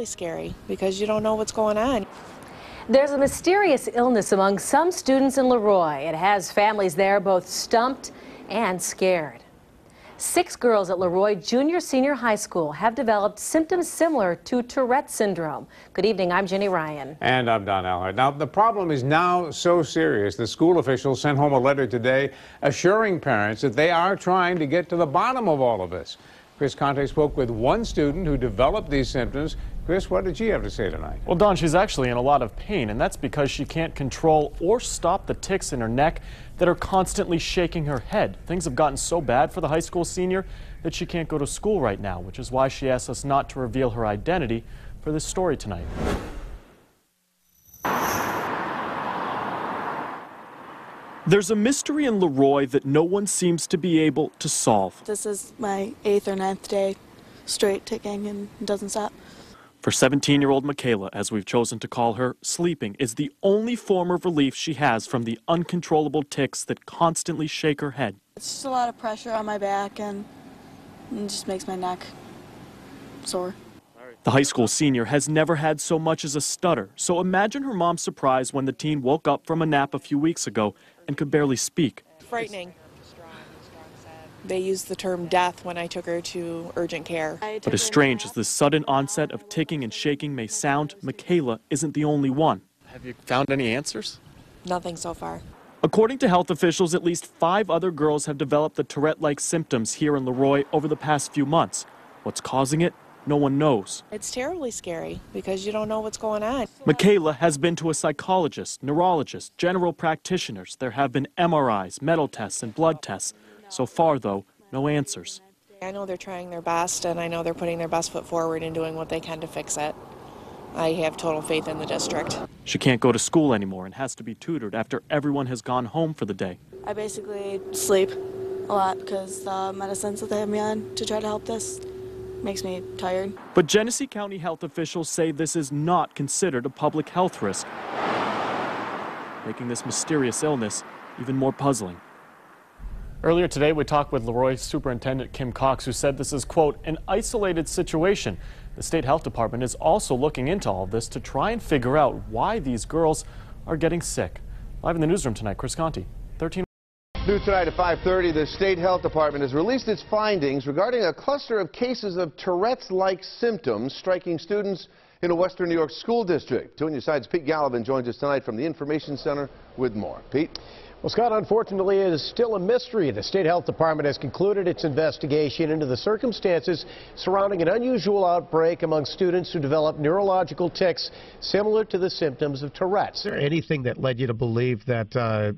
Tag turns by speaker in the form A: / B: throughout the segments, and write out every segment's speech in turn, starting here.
A: terribly scary because you don't know what's going on.
B: There's a mysterious illness among some students in Leroy. It has families there both stumped and scared. 6 girls at Leroy Junior-Senior High School have developed symptoms similar to Tourette syndrome. Good evening, I'm Jenny Ryan.
C: And I'm Don Allard. Now, the problem is now so serious, the school officials sent home a letter today assuring parents that they are trying to get to the bottom of all of this. Chris Conte spoke with one student who developed these symptoms. Chris, what did she have to say tonight?
D: Well, Don, she's actually in a lot of pain, and that's because she can't control or stop the tics in her neck that are constantly shaking her head. Things have gotten so bad for the high school senior that she can't go to school right now, which is why she asked us not to reveal her identity for this story tonight. There's a mystery in Leroy that no one seems to be able to solve.
E: This is my 8th or 9th day straight ticking and it doesn't stop.
D: For 17-year-old Michaela, as we've chosen to call her, sleeping is the only form of relief she has from the uncontrollable tics that constantly shake her head.
E: It's just a lot of pressure on my back and it just makes my neck sore.
D: The high school senior has never had so much as a stutter, so imagine her mom's surprise when the teen woke up from a nap a few weeks ago and could barely speak.
A: Frightening. They used the term death when I took her to urgent care.
D: But as strange as this sudden onset of ticking and shaking may sound, Michaela isn't the only one. Have you found any answers?
A: Nothing so far.
D: According to health officials, at least 5 other girls have developed the Tourette-like symptoms here in Leroy over the past few months. What's causing it? No one knows.
A: It's terribly scary because you don't know what's going on.
D: Michaela has been to a psychologist, neurologist, general practitioners. There have been MRIs, metal tests, and blood tests. So far, though, no answers.
A: I know they're trying their best, and I know they're putting their best foot forward and doing what they can to fix it. I have total faith in the district.
D: She can't go to school anymore and has to be tutored after everyone has gone home for the day.
E: I basically sleep a lot because the medicines that they have me on to try to help this makes me tired.
D: But Genesee County health officials say this is not considered a public health risk, making this mysterious illness even more puzzling. Earlier today, we talked with Leroy Superintendent Kim Cox, who said this is, quote, an isolated situation. The state health department is also looking into all of this to try and figure out why these girls are getting sick. Live in the newsroom tonight, Chris Conte, 13.
F: New tonight at 5:30, the state health department has released its findings regarding a cluster of cases of Tourette's-like symptoms striking students in a western New York school district. 2 on your side's Pete Gallivan joins us tonight from the Information Center with more. Pete?
G: Well, Scott, unfortunately, it is still a mystery. The state health department has concluded its investigation into the circumstances surrounding an unusual outbreak among students who developed neurological tics similar to the symptoms of Tourette's.
H: Is there anything that led you to believe that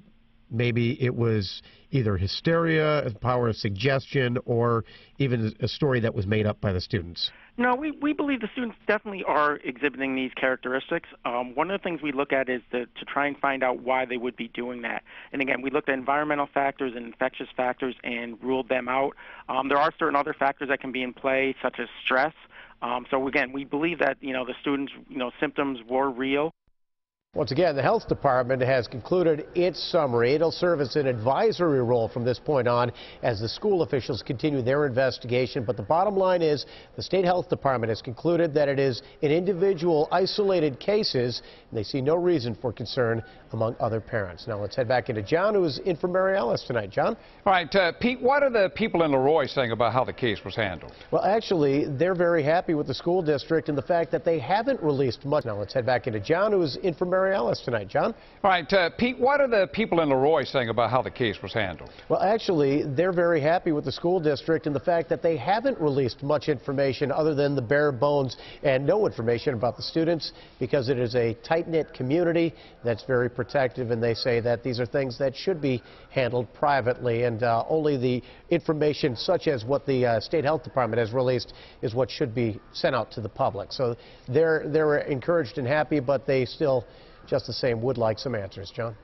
H: maybe it was either hysteria, power of suggestion, or even a story that was made up by the students?
I: No, we believe the students definitely are exhibiting these characteristics. One of the things we look at is to try and find out why they would be doing that. And again, we looked at environmental factors and infectious factors and ruled them out. There are certain other factors that can be in play, such as stress. So again, we believe that the students' symptoms were real.
G: Once again, the health department has concluded its summary. It'll serve as an advisory role from this point on as the school officials continue their investigation. But the bottom line is the state health department has concluded that it is in individual isolated cases, and they see no reason for concern among other parents. Now let's head back into John, who is in for Mary Alice tonight. John?
J: All right, Pete, what are the people in Leroy saying about how the case was handled?
G: Well, actually, they're very happy with the school district and the fact that they haven't released much. Now let's head back into John, who is in for Mary Alice tonight. John?
J: All right, Pete, what are the people in Leroy saying about how the case was handled?
G: Well, actually, they're very happy with the school district and the fact that they haven't released much information other than the bare bones and no information about the students because it is a tight-knit community that's very protective, and they say that these are things that should be handled privately, and only the information such as what the state health department has released is what should be sent out to the public. So they're encouraged and happy, but they still, just the same, would like some answers. John?